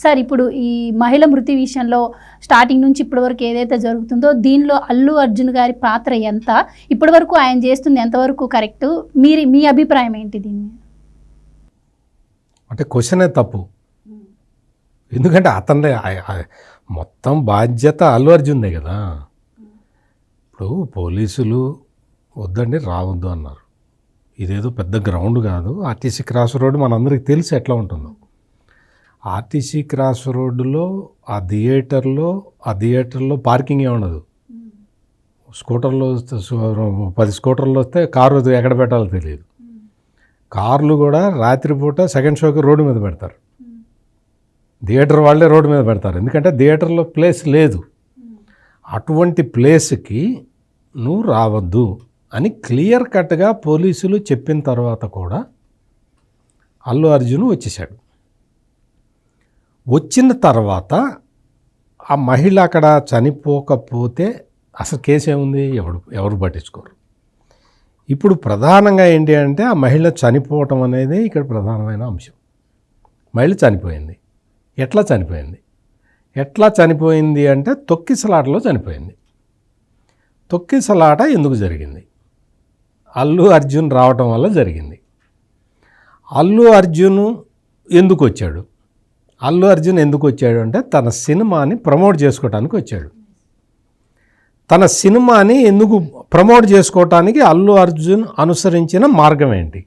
Sir ఇప్పుడు ఈ మహిళ మృతి విషయంలో స్టార్టింగ్ నుంచి ఇప్పటి వరకు ఏదైతే జరుగుతుందో దీనిలో అల్లు అర్జున్ గారి పాత్ర ఎంత, ఇప్పటి వరకు ఆయన చేస్తుంది ఎంతవరకు కరెక్ట్, మీ అభిప్రాయం ఏంటి దీన్ని? అంటే క్వశ్చనే తప్పు. ఎందుకంటే అతన్ని మొత్తం బాధ్యత అల్లు అర్జున్దే కదా. ఇప్పుడు పోలీసులు వద్దండి రావద్దు అన్నారు. ఇదేదో పెద్ద గ్రౌండ్ కాదు, ఆర్టీసీ క్రాస్ రోడ్డు మనందరికీ తెలిసి ఎట్లా ఉంటుందో. ఆర్టీసీ క్రాస్ రోడ్డులో ఆ థియేటర్లో పార్కింగ్ ఉండదు. స్కూటర్లు 10 స్కూటర్లు వస్తే కారు ఎక్కడ పెట్టాలో తెలియదు. కార్లు కూడా రాత్రిపూట సెకండ్ షోకి రోడ్డు మీద పెడతారు. థియేటర్ వాళ్ళే రోడ్డు మీద పెడతారు, ఎందుకంటే థియేటర్లో ప్లేస్ లేదు. అటువంటి ప్లేస్కి నువ్వు రావద్దు అని క్లియర్ కట్గా పోలీసులు చెప్పిన తర్వాత కూడా అల్లు అర్జున్ వచ్చేసాడు. వచ్చిన తర్వాత ఆ మహిళ అక్కడ చనిపోకపోతే అసలు కేసు ఏముంది, ఎవరు పట్టించుకోరు. ఇప్పుడు ప్రధానంగా ఏంటి అంటే ఆ మహిళ చనిపోవటం అనేది ఇక్కడ ప్రధానమైన అంశం. మహిళ చనిపోయింది. ఎట్లా చనిపోయింది అంటే తొక్కిసలాటలో చనిపోయింది. తొక్కిసలాట ఎందుకు జరిగింది? అల్లు అర్జున్ రావటం వల్ల జరిగింది. అల్లు అర్జున్ ఎందుకు వచ్చాడు అంటే తన సినిమాని ప్రమోట్ చేసుకోవటానికి వచ్చాడు. తన సినిమాని ఎందుకు ప్రమోట్ చేసుకోవటానికి అల్లు అర్జున్ అనుసరించిన మార్గం ఏంటి?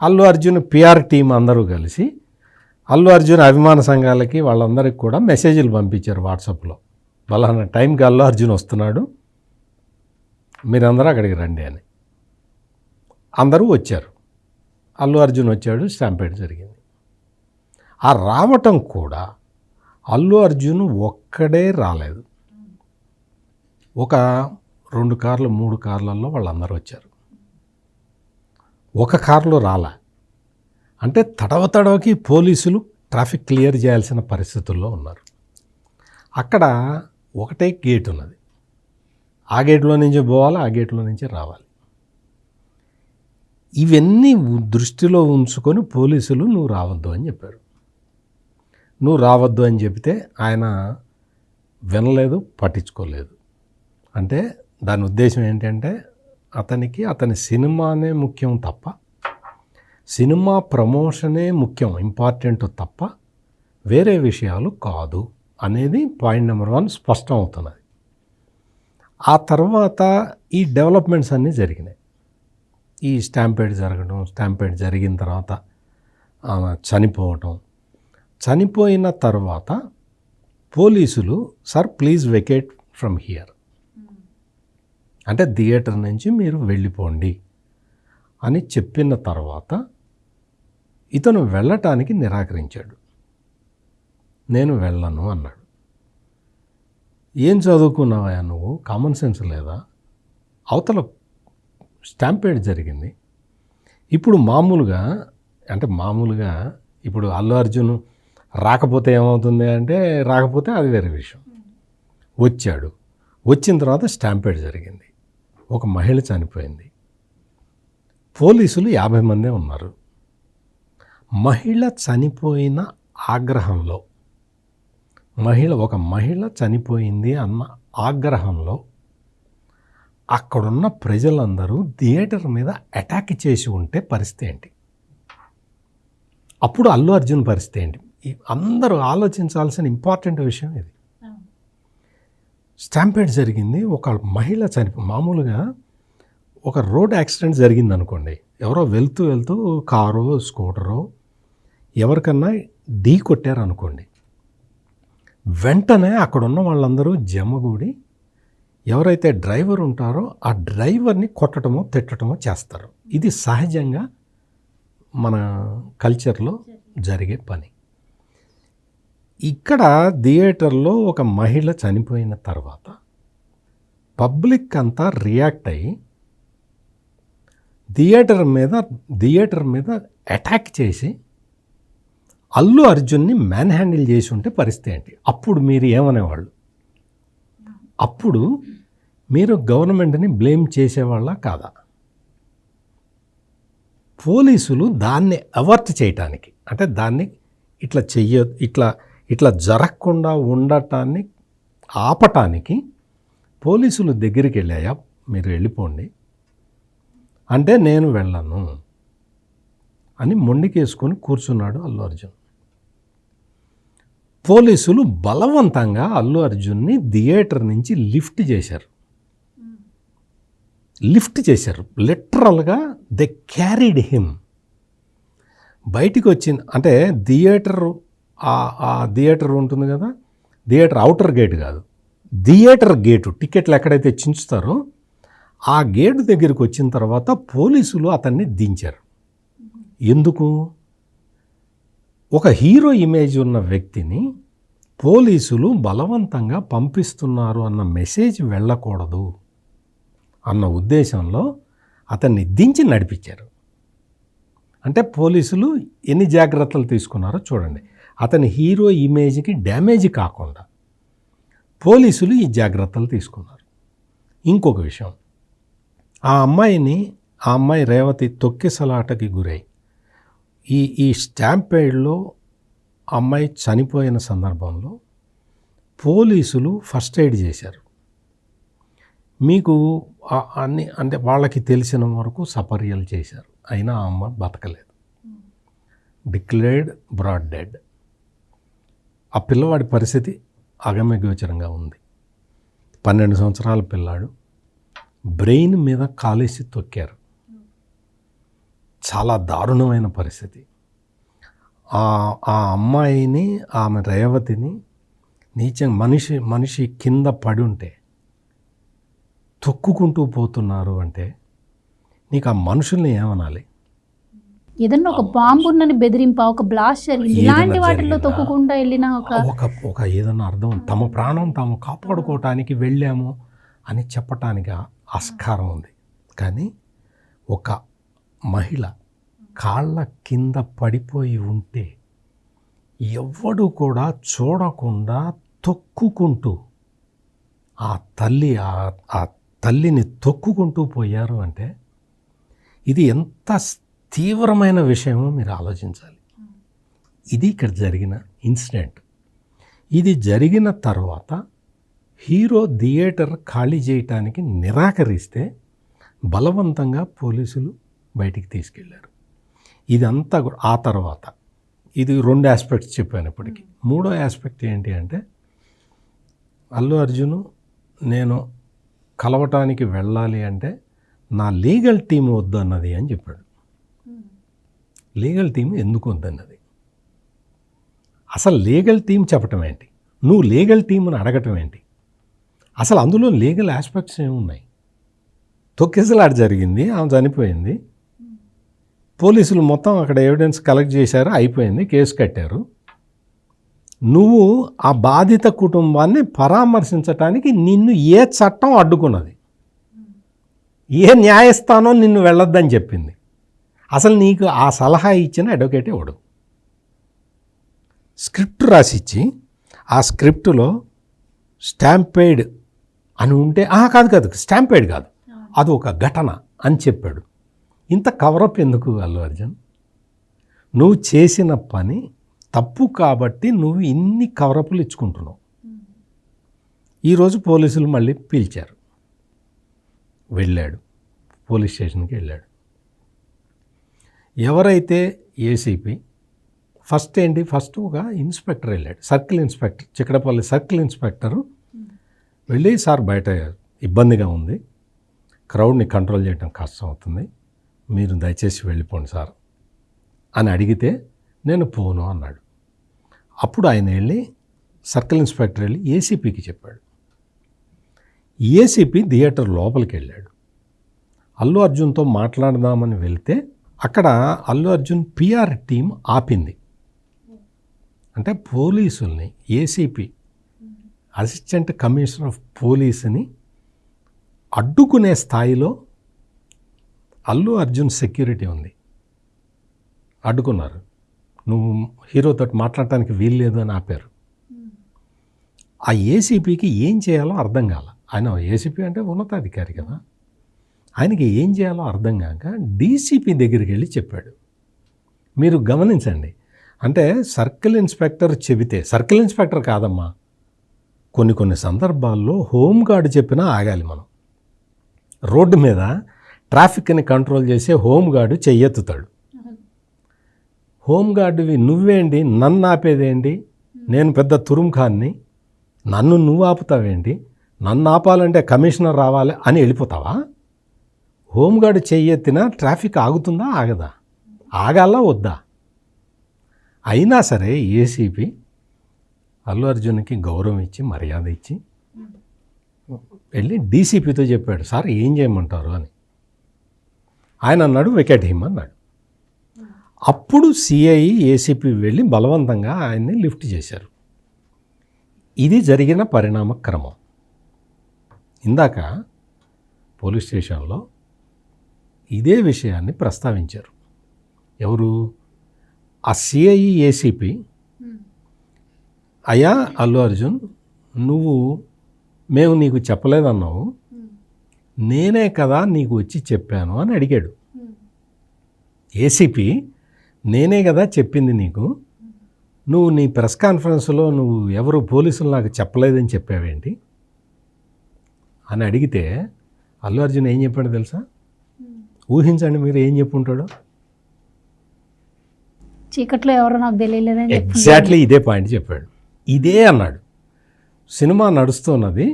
అల్లు అర్జున్ పిఆర్ టీం అందరూ కలిసి అల్లు అర్జున్ అభిమాన సంఘాలకి వాళ్ళందరికీ కూడా మెసేజ్లు పంపించారు వాట్సాప్లో. వాళ్ళ టైంకి అల్లు అర్జున్ వస్తున్నాడు, మీరందరూ అక్కడికి రండి అని. అందరూ వచ్చారు. అల్లు అర్జున్ వచ్చాడు, స్టాంపేడ్ జరిగింది. ఆ రావటం కూడా అల్లు అర్జున్ ఒక్కడే రాలేదు. ఒక 2 కార్లు 3 కార్లలో వాళ్ళందరూ వచ్చారు. ఒక కారులో రాలే. అంటే తడవకి పోలీసులు ట్రాఫిక్ క్లియర్ చేయాల్సిన పరిస్థితుల్లో ఉన్నారు. అక్కడ ఒకటే గేట్ ఉన్నది. ఆ గేట్లో నుంచి పోవాలి, ఆ గేట్లో నుంచి రావాలి. ఇవన్నీ దృష్టిలో ఉంచుకొని పోలీసులు నువ్వు రావద్దు అని చెప్పారు. నువ్వు రావద్దు అని చెబితే ఆయన వినలేదు, పట్టించుకోలేదు. అంటే దాని ఉద్దేశం ఏంటంటే అతని సినిమానే ముఖ్యం తప్ప, సినిమా ప్రమోషనే ముఖ్యం, ఇంపార్టెంట్ తప్ప వేరే విషయాలు కాదు అనేది పాయింట్ నెంబర్ 1 స్పష్టం అవుతున్నది. ఆ తర్వాత ఈ డెవలప్మెంట్స్ అన్నీ జరిగినాయి. ఈ స్టాంపేడ్ జరిగిన తర్వాత చనిపోయిన తర్వాత పోలీసులు sir please vacate from here అంటే థియేటర్ నుంచి మీరు వెళ్ళిపోండి అని చెప్పిన తర్వాత ఇతను వెళ్ళటానికి నిరాకరించాడు. నేను వెళ్ళను అన్నాడు. ఏం చదువుకున్నావా నువ్వు, కామన్ సెన్స్ లేదా? అవతల స్టాంపేడ్ జరిగింది. ఇప్పుడు మామూలుగా ఇప్పుడు అల్లు అర్జున్ రాకపోతే ఏమవుతుంది అంటే, రాకపోతే అది వేరే విషయం. వచ్చిన తర్వాత స్టాంపేడ్ జరిగింది. ఒక మహిళ చనిపోయింది. పోలీసులు 50 మందే ఉన్నారు. మహిళ చనిపోయిన ఆగ్రహంలో, ఒక మహిళ చనిపోయింది అన్న ఆగ్రహంలో అక్కడున్న ప్రజలందరూ థియేటర్ మీద అటాక్ చేసి ఉంటే పరిస్థితి ఏంటి? అప్పుడు అల్లు అర్జున్ పరిస్థితి ఏంటి? అందరూ ఆలోచించాల్సిన ఇంపార్టెంట్ విషయం ఇది. స్టాంపేడ్ జరిగింది, ఒక మహిళ మామూలుగా ఒక రోడ్ యాక్సిడెంట్ జరిగింది అనుకోండి, ఎవరో వెళ్తూ కారో స్కూటరో ఎవరికన్నా ఢీ కొట్టారు అనుకోండి, వెంటనే అక్కడున్న వాళ్ళందరూ జమగూడి ఎవరైతే డ్రైవర్ ఉంటారో ఆ డ్రైవర్ని కొట్టడమో తిట్టడమో చేస్తారు. ఇది సహజంగా మన కల్చర్లో జరిగే పని. ఇక్కడ థియేటర్లో ఒక మహిళ చనిపోయిన తర్వాత పబ్లిక్ అంతా రియాక్ట్ అయ్యి థియేటర్ మీద అటాక్ చేసి అల్లు అర్జున్ని మ్యాన్ హ్యాండిల్ చేసి ఉంటే పరిస్థితి ఏంటి? అప్పుడు మీరు ఏమనేవాళ్ళు? అప్పుడు మీరు గవర్నమెంట్ని బ్లేమ్ చేసేవాళ్ళ కాదా? పోలీసులు దాన్ని అవర్ట్ చేయటానికి, అంటే దాన్ని ఇట్లా ఇట్లా జరగకుండా ఉండటాన్ని ఆపటానికి పోలీసులు దగ్గరికి వెళ్ళాయా, మీరు వెళ్ళిపోండి అంటే నేను వెళ్ళను అని మొండికేసుకొని కూర్చున్నాడు అల్లు అర్జున్. పోలీసులు బలవంతంగా అల్లు అర్జున్ని థియేటర్ నుంచి లిఫ్ట్ చేశారు. లిటరల్గా దే క్యారీడ్ హిమ్. బయటికి వచ్చింది అంటే థియేటర్ ఉంటుంది కదా, థియేటర్ అవుటర్ గేట్ కాదు, థియేటర్ గేటు, టికెట్లు ఎక్కడైతే చించుతారో ఆ గేటు దగ్గరికి వచ్చిన తర్వాత పోలీసులు అతన్ని దించారు. ఎందుకు? ఒక హీరో ఇమేజ్ ఉన్న వ్యక్తిని పోలీసులు బలవంతంగా పంపిస్తున్నారు అన్న మెసేజ్ వెళ్ళకూడదు అన్న ఉద్దేశంలో అతన్ని దించి నడిపించారు. అంటే పోలీసులు ఎన్ని జాగ్రత్తలు తీసుకున్నారో చూడండి. అతని హీరో ఇమేజ్కి డ్యామేజ్ కాకుండా పోలీసులు ఈ జాగ్రత్తలు తీసుకున్నారు. ఇంకొక విషయం, ఆ అమ్మాయి రేవతి తొక్కిసలాటకి గురై ఈ స్టాంపేడ్లో అమ్మాయి చనిపోయిన సందర్భంలో పోలీసులు ఫస్ట్ ఎయిడ్ చేశారు. మీకు అన్ని అంటే వాళ్ళకి తెలిసిన వరకు సపర్యలు చేశారు, అయినా ఆ అమ్మ బతకలేదు, డిక్లేర్డ్ బ్రాడ్ డెడ్. ఆ పిల్లవాడి పరిస్థితి అగమ్యగోచరంగా ఉంది. 12 సంవత్సరాల పిల్లాడు, బ్రెయిన్ మీద కాలేసి తొక్కారు. చాలా దారుణమైన పరిస్థితి. ఆ అమ్మాయిని, ఆమె రేవతిని నీచంగా మనిషి కింద పడి ఉంటే తొక్కుకుంటూ పోతున్నారు అంటే నీకు ఆ మనుషుల్ని ఏమనాలి? ఏదన్నా ఒక బాంబున్నని బెదిరింప, ఒక బ్లాస్టర్, ఇలాంటి వాటిల్లో తొక్కకుండా వెళ్ళిన ఒక ఏదన్నా అర్థం, తమ ప్రాణం తాము కాపాడుకోవటానికి వెళ్ళాము అని చెప్పటానికి ఆస్కారం ఉంది. కానీ ఒక మహిళ కాళ్ళ కింద పడిపోయి ఉంటే ఎవ్వడు కూడా చూడకుండా తొక్కుకుంటూ ఆ తల్లిని తొక్కుకుంటూ పోయారు అంటే ఇది ఎంత తీవ్రమైన విషయమో మీరు ఆలోచించాలి. ఇది ఇక్కడ జరిగిన ఇన్సిడెంట్. ఇది జరిగిన తర్వాత హీరో థియేటర్ ఖాళీ చేయటానికి నిరాకరిస్తే బలవంతంగా పోలీసులు బయటికి తీసుకెళ్లారు. ఇదంతా ఆ తర్వాత ఇది 2 ఆస్పెక్ట్స్ చెప్పాను. ఇప్పటికి 3వ ఆస్పెక్ట్ ఏంటి అంటే అల్లు అర్జును నేను కలవటానికి వెళ్ళాలి అంటే నా లీగల్ టీం వద్దన్నది అని చెప్పాడు. లీగల్ టీం ఎందుకు వద్దన్నది? అసలు లీగల్ టీం చెప్పటం ఏంటి? నువ్వు లీగల్ టీంని అడగటం ఏంటి? అసలు అందులో లీగల్ ఆస్పెక్ట్స్ ఏమున్నాయి? తొక్కిసలాట జరిగింది, ఆమె చనిపోయింది, పోలీసులు మొత్తం అక్కడ ఎవిడెన్స్ కలెక్ట్ చేశారు, అయిపోయింది, కేసు కట్టారు. నువ్వు ఆ బాధిత కుటుంబాన్ని పరామర్శించటానికి నిన్ను ఏ చట్టం అడ్డుకున్నది? ఏ న్యాయస్థానం నిన్ను వెళ్ళొద్దని చెప్పింది? అసలు నీకు ఆ సలహా ఇచ్చిన అడ్వకేట్ ఎవడు? స్క్రిప్ట్ రాసిచ్చి ఆ స్క్రిప్టులో స్టాంపేడ్ అని ఉంటే కాదు స్టాంపేడ్ కాదు, అది ఒక ఘటన అని చెప్పాడు. ఇంత కవరప్ ఎందుకు అల్లు అర్జున్? నువ్వు చేసిన పని తప్పు కాబట్టి నువ్వు ఇన్ని కవరప్లు ఇచ్చుకుంటున్నావు. ఈరోజు పోలీసులు మళ్ళీ పిలిచారు, వెళ్ళాడు, పోలీస్ స్టేషన్కి వెళ్ళాడు. ఎవరైతే ఏసీపీ ఫస్ట్ ఒక ఇన్స్పెక్టర్ వెళ్ళాడు, circle inspector, Chikkadapalli circle inspector వెళ్ళి, సార్ బయట ఇబ్బందిగా ఉంది, క్రౌడ్ని కంట్రోల్ చేయడం కష్టం అవుతుంది, మీరు దయచేసి వెళ్ళిపోండి సార్ అని అడిగితే నేను పోను అన్నాడు. అప్పుడు ఆయన వెళ్ళి, సర్కిల్ ఇన్స్పెక్టర్ వెళ్ళి ఏసీపీకి చెప్పాడు. ఏసీపీ థియేటర్ లోపలికి వెళ్ళాడు. అల్లు అర్జున్తో మాట్లాడదామని వెళ్తే అక్కడ అల్లు అర్జున్ పిఆర్ టీం ఆపింది. అంటే పోలీసుల్ని, ఏసీపీ అసిస్టెంట్ కమిషనర్ ఆఫ్ పోలీసుని అడ్డుకునే స్థాయిలో అల్లు అర్జున్ సెక్యూరిటీ ఉంది. అడ్డుకున్నారు. నువ్వు హీరోతో మాట్లాడటానికి వీల్లేదు అని ఆపారు. ఆ ఏసీపీకి ఏం చేయాలో అర్థం కాల. ఆయన ఏసీపీ అంటే ఉన్నతాధికారి కదా, ఆయనకి ఏం చేయాలో అర్థం కాక డీసీపీ దగ్గరికి వెళ్ళి చెప్పాడు. మీరు గమనించండి, అంటే సర్కిల్ ఇన్స్పెక్టర్ చెబితే, సర్కిల్ ఇన్స్పెక్టర్ కాదమ్మా, కొన్ని సందర్భాల్లో హోంగార్డ్ చెప్పినా ఆగాలి మనం. రోడ్డు మీద ట్రాఫిక్ని కంట్రోల్ చేసే హోంగార్డు చెయ్యెత్తుతాడు. హోంగార్డువి నువ్వేంటి నన్ను ఆపేదేంటి, నేను పెద్ద తురుంఖాన్ని, నన్ను నువ్వు ఆపుతావేంటి, నన్ను ఆపాలంటే కమిషనర్ రావాలి అని వెళ్ళిపోతావా? Home guard చెయ్యెత్తినా traffic ఆగుతుందా ఆగదా? ఆగాలా వద్దా? అయినా సరే ఏసీపీ అల్లు అర్జున్కి గౌరవం ఇచ్చి మర్యాద ఇచ్చి వెళ్ళి డీసీపీతో చెప్పాడు, సార్ ఏం చేయమంటారు అని. ఆయన అన్నాడు వికెట్ హిమ్ అన్నాడు. అప్పుడు సిఐ ఏసీపీ వెళ్ళి బలవంతంగా ఆయన్ని లిఫ్ట్ చేశారు. ఇది జరిగిన పరిణామ క్రమం. ఇందాక పోలీస్ స్టేషన్లో ఇదే విషయాన్ని ప్రస్తావించారు. ఎవరు? ఆ సిఐ ఏసీపీ, అయ్యా అల్లు అర్జున్, మేము నీకు చెప్పలేదన్నావు, నేనే కదా నీకు వచ్చి చెప్పాను అని అడిగాడు. ఏసీపీ నేనే కదా చెప్పింది నీకు, నువ్వు నీ ప్రెస్ కాన్ఫరెన్స్లో నువ్వు ఎవరు పోలీసులు నాకు చెప్పలేదని చెప్పావేంటి అని అడిగితే అల్లు అర్జున్ ఏం చెప్పాడు తెలుసా? ఊహించండి మీరు ఏం చెప్పుంటాడో. చీకట్లో ఎవరో నాకు తెలియలేదని ఎగ్జాక్ట్లీ ఇదే పాయింట్ చెప్పాడు. ఇదే అన్నాడు, సినిమా నడుస్తున్నది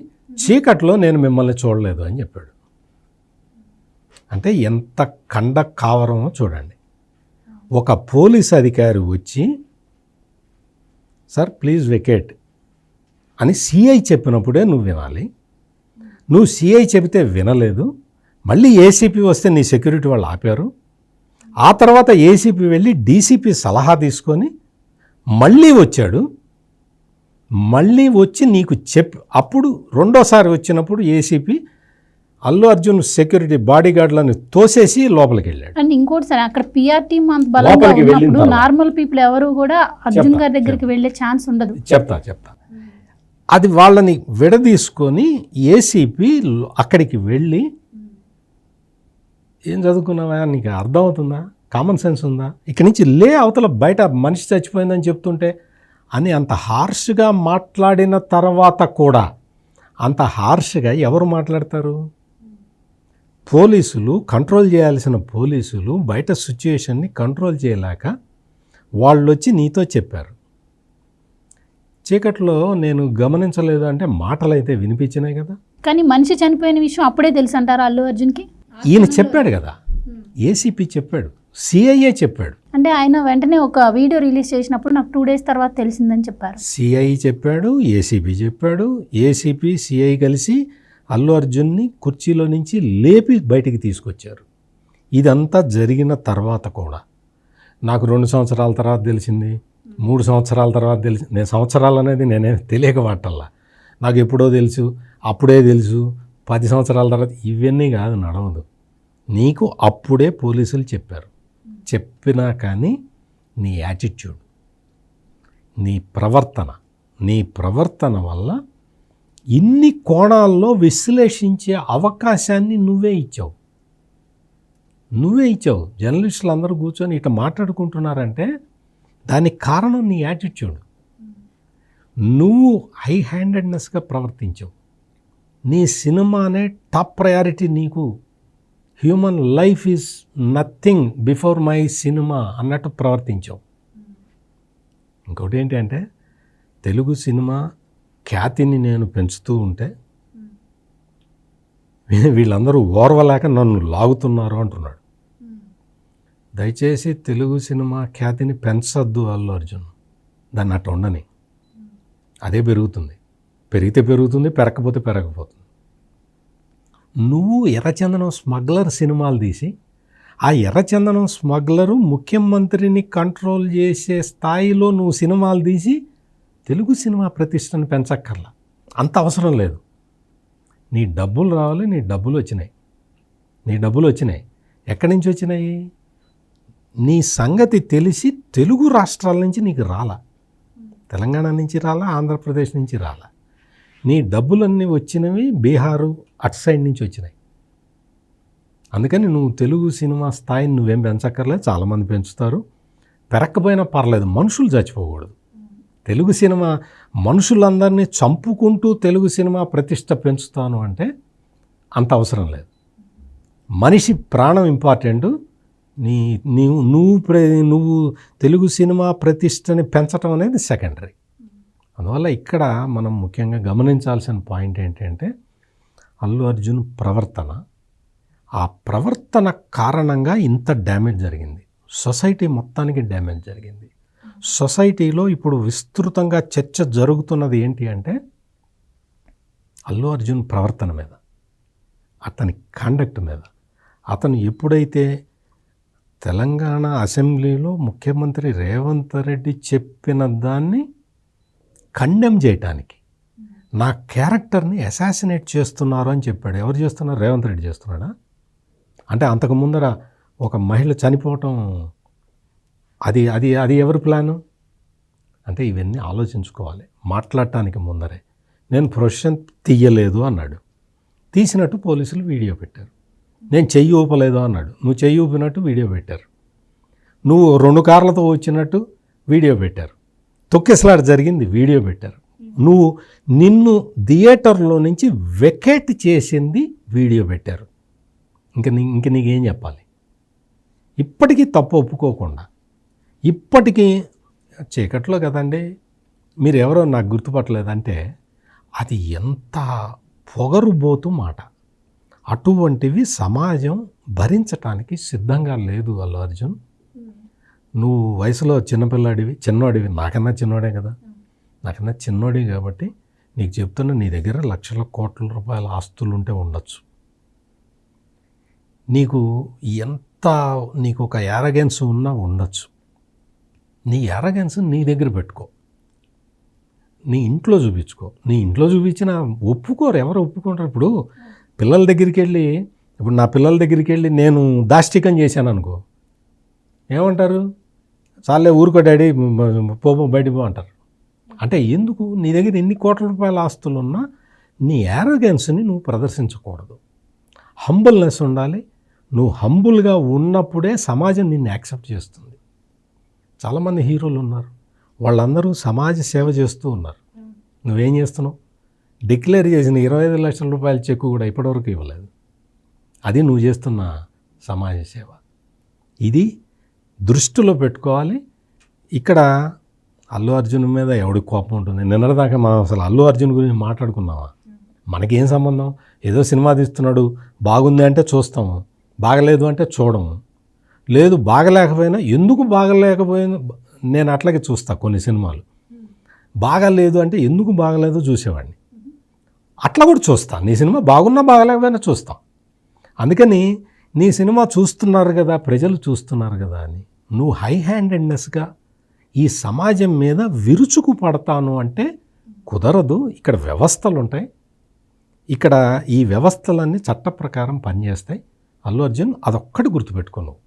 చీకట్లో నేను మిమ్మల్ని చూడలేదు అని చెప్పాడు. అంటే ఎంత కండ కావరమో చూడండి. ఒక పోలీస్ అధికారి వచ్చి సార్ ప్లీజ్ వెకేట్ అని సిఐ చెప్పినప్పుడే నువ్వు వినాలి. నువ్వు సిఐ చెబితే వినలేదు, మళ్ళీ ఏసీపీ వస్తే నీ సెక్యూరిటీ వాళ్ళు ఆపారు. ఆ తర్వాత ఏసీపీ వెళ్ళి డీసీపీ సలహా తీసుకొని మళ్ళీ వచ్చాడు. మళ్ళీ వచ్చి నీకు అప్పుడు రెండోసారి వచ్చినప్పుడు ACP Allu Arjun security body గార్డులను తోసేసి లోపలికి వెళ్ళాడు. అండ్ ఇంకోటి సార్, అక్కడ పిఆర్ టీమ్ అంత బలంగా ఉన్నప్పుడు నార్మల్ పీపుల్ ఎవరు కూడా అర్జున్ గారి దగ్గరికి వెళ్ళే ఛాన్స్ ఉండదు. చెప్తా అది వాళ్ళని విడదీసుకొని ఏసీపీ అక్కడికి వెళ్ళి, ఏం చదువుకున్నావా, నీకు అర్థమవుతుందా, కామన్ సెన్స్ ఉందా, ఇక్కడి నుంచి లే అవతల, బయట మనిషి చచ్చిపోయిందని చెప్తుంటే అని అంత హార్ష్గా మాట్లాడిన తర్వాత కూడా, అంత హార్ష్గా ఎవరు మాట్లాడతారు? పోలీసులు, కంట్రోల్ చేయాల్సిన పోలీసులు బయట సిచ్యుయేషన్ని కంట్రోల్ చేయలేక వాళ్ళు వచ్చి నీతో చెప్పారు. చీకట్లో నేను గమనించలేదు అంటే మాటలు అయితే వినిపించినాయి కదా. కానీ మనిషి చనిపోయిన విషయం అప్పుడే తెలుసు అంటారా అల్లు అర్జున్కి? ఈయన చెప్పాడు కదా, ఏసీపీ చెప్పాడు, సిఐఏ చెప్పాడు. అంటే ఆయన వెంటనే ఒక వీడియో రిలీజ్ చేసినప్పుడు నాకు 2 days తర్వాత తెలిసిందని చెప్పారు. సిఐ చెప్పాడు, ఏసీపీ చెప్పాడు, ఏసీపీ సిఐ కలిసి అల్లు అర్జున్ని కుర్చీలో నుంచి లేపి బయటికి తీసుకొచ్చారు. ఇదంతా జరిగిన తర్వాత కూడా నాకు 2 సంవత్సరాల తర్వాత తెలిసింది, 3 సంవత్సరాల తర్వాత తెలిసింది. నేను సంవత్సరాలు అనేది నేనేం తెలియక వాటల్లా, నాకు ఎప్పుడో తెలుసు, అప్పుడే తెలుసు, 10 సంవత్సరాల తర్వాత ఇవన్నీ కాదు, నడవదు. నీకు అప్పుడే పోలీసులు చెప్పారు. చెప్పినా కానీ నీ యాటిట్యూడ్, నీ ప్రవర్తన వల్ల ఇన్ని కోణాల్లో విశ్లేషించే అవకాశాన్ని నువ్వే ఇచ్చావు. జర్నలిస్టులు అందరూ కూర్చొని ఇట్లా మాట్లాడుకుంటున్నారంటే దానికి కారణం నీ యాటిట్యూడ్. నువ్వు హై హ్యాండెడ్నెస్గా ప్రవర్తించావు. నీ సినిమానే టాప్ ప్రయారిటీ నీకు. Human life is nothing before my cinema అన్నట్టు ప్రవర్తించావు. ఇంకోటి ఏంటి అంటే, తెలుగు సినిమా ఖ్యాతిని నేను పెంచుతూ ఉంటే వీళ్ళందరూ ఓర్వలేక నన్ను లాగుతున్నారు అంటున్నాడు. దయచేసి తెలుగు సినిమా ఖ్యాతిని పెంచొద్దు అల్లు అర్జున్, దాన్ని అట్లా ఉండని. అదే పెరుగుతుంది, పెరిగితే పెరుగుతుంది, పెరగకపోతే పెరగకపోతుంది. నువ్వు ఎర్రచందనం స్మగ్లర్ సినిమాలు తీసి ఆ ఎర్రచందనం స్మగ్లరు ముఖ్యమంత్రిని కంట్రోల్ చేసే స్థాయిలో నువ్వు సినిమాలు తీసి తెలుగు సినిమా ప్రతిష్టను పెంచక్కర్లా, అంత అవసరం లేదు. నీ డబ్బులు రావాలి, నీ డబ్బులు వచ్చినాయి. ఎక్కడి నుంచి వచ్చినాయి? నీ సంగతి తెలిసి తెలుగు రాష్ట్రాల నుంచి నీకు రాలా, తెలంగాణ నుంచి రాలా, ఆంధ్రప్రదేశ్ నుంచి రాలా. నీ డబ్బులన్నీ వచ్చినవి బీహారు అటు సైడ్ నుంచి వచ్చినాయి. అందుకని నువ్వు తెలుగు సినిమా స్థాయిని నువ్వేం పెంచక్కర్లేదు, చాలామంది పెంచుతారు. పెరక్కపోయినా పర్లేదు, మనుషులు చచ్చిపోకూడదు. తెలుగు సినిమా మనుషులందరినీ చంపుకుంటూ తెలుగు సినిమా ప్రతిష్ట పెంచుతాను అంటే అంత అవసరం లేదు. మనిషి ప్రాణం ఇంపార్టెంట్. నువ్వు తెలుగు సినిమా ప్రతిష్టని పెంచడం అనేది సెకండరీ. అందువల్ల ఇక్కడ మనం ముఖ్యంగా గమనించాల్సిన పాయింట్ ఏంటంటే అల్లు అర్జున్ ప్రవర్తన, ఆ ప్రవర్తన కారణంగా ఇంత డ్యామేజ్ జరిగింది, సొసైటీ మొత్తానికి డ్యామేజ్ జరిగింది. సొసైటీలో ఇప్పుడు విస్తృతంగా చర్చ జరుగుతున్నది ఏంటి అంటే అల్లు అర్జున్ ప్రవర్తన మీద, అతని కాండక్ట్ మీద. అతను ఎప్పుడైతే తెలంగాణ అసెంబ్లీలో ముఖ్యమంత్రి రేవంత్ రెడ్డి చెప్పిన దాన్ని కండెమ్ చేయటానికి, నా క్యారెక్టర్ని అసాసినేట్ చేస్తున్నారు అని చెప్పాడు. ఎవరు చేస్తున్నారు? రేవంత్ రెడ్డి చేస్తున్నాడా? అంటే అంతకు ముందర ఒక మహిళ చనిపోవటం అది అది అది ఎవరి ప్లాను? అంటే ఇవన్నీ ఆలోచించుకోవాలి మాట్లాడటానికి ముందరే. నేను ప్రొఫెషన్ తీయలేదు అన్నాడు, తీసినట్టు పోలీసులు వీడియో పెట్టారు. నేను చెయ్యి ఊపలేదు అన్నాడు, నువ్వు చెయ్యి ఊపినట్టు వీడియో పెట్టారు. నువ్వు 2 కార్లతో వచ్చినట్టు వీడియో పెట్టారు. తొక్కిసలాట జరిగింది, వీడియో పెట్టారు. నిన్ను థియేటర్లో నుంచి వెకేట్ చేసింది వీడియో పెట్టారు. ఇంక నీకేం చెప్పాలి? ఇప్పటికీ తప్పు ఒప్పుకోకుండా, ఇప్పటికీ చీకట్లో కదండి, మీరు ఎవరో నాకు గుర్తుపట్టలేదంటే అది ఎంత పొగరుబోతు మాట. అటువంటివి సమాజం భరించటానికి సిద్ధంగా లేదు. అల్లు అర్జున్, నువ్వు వయసులో చిన్నోడివి, నాకన్నా చిన్నోడే కదా, నాకన్నా చిన్నోడివి కాబట్టి నీకు చెప్తున్నా, నీ దగ్గర లక్షల కోట్ల రూపాయల ఆస్తులు ఉంటే ఉండొచ్చు. నీకు ఒక యారగెన్స్ ఉన్నా ఉండొచ్చు. నీ యారగెన్స్ నీ దగ్గర పెట్టుకో, నీ ఇంట్లో చూపించుకో. నీ ఇంట్లో చూపించినా ఒప్పుకోరు, ఎవరు ఒప్పుకుంటారు? ఇప్పుడు పిల్లల దగ్గరికి వెళ్ళి, నా పిల్లల దగ్గరికి వెళ్ళి నేను దాష్టికం చేశాను అనుకో, ఏమంటారు? చాలే ఊరుకో డాడీ, బయటికి పో అంటారు. అంటే ఎందుకు? నీ దగ్గర ఎన్ని కోట్ల రూపాయల ఆస్తులు ఉన్నా నీ యారోగెన్స్ని నువ్వు ప్రదర్శించకూడదు. హంబుల్నెస్ ఉండాలి. నువ్వు హంబుల్గా ఉన్నప్పుడే సమాజం నిన్ను యాక్సెప్ట్ చేస్తుంది. చాలామంది హీరోలు ఉన్నారు, వాళ్ళందరూ సమాజ సేవ చేస్తూ ఉన్నారు. నువ్వేం చేస్తున్నావు? డిక్లేర్ చేసిన 25 లక్షల రూపాయల చెక్కు కూడా ఇప్పటివరకు ఇవ్వలేదు. అది నువ్వు చేస్తున్న సమాజ సేవ. ఇది దృష్టిలో పెట్టుకోవాలి. ఇక్కడ అల్లు అర్జున్ మీద ఎవడికి కోపం ఉంటుంది? నిన్నటిదాకా మనం అసలు అల్లు అర్జున్ గురించి మాట్లాడుకున్నామా? మనకేం సంబంధం? ఏదో సినిమా తీస్తున్నాడు, బాగుంది అంటే చూస్తాము, బాగలేదు అంటే చూడము. లేదు బాగలేకపోయినా ఎందుకు బాగలేకపోయినా నేను అట్లాగే చూస్తా. కొన్ని సినిమాలు బాగాలేదు అంటే ఎందుకు బాగలేదో చూసేవాడిని, అట్లా కూడా చూస్తా. నీ సినిమా బాగున్నా బాగలేకపోయినా చూస్తాం. అందుకని నీ సినిమా చూస్తున్నారు కదా, ప్రజలు చూస్తున్నారు కదా అని నువ్వు హై హ్యాండెడ్నెస్గా ఈ సమాజం మీద విరుచుకు పడతాను అంటే కుదరదు. ఇక్కడ వ్యవస్థలు ఉంటాయి, ఇక్కడ ఈ వ్యవస్థలన్నీ చట్ట ప్రకారం పనిచేస్తాయి. అల్లు అర్జున్ అదొక్కటి గుర్తుపెట్టుకో నువ్వు.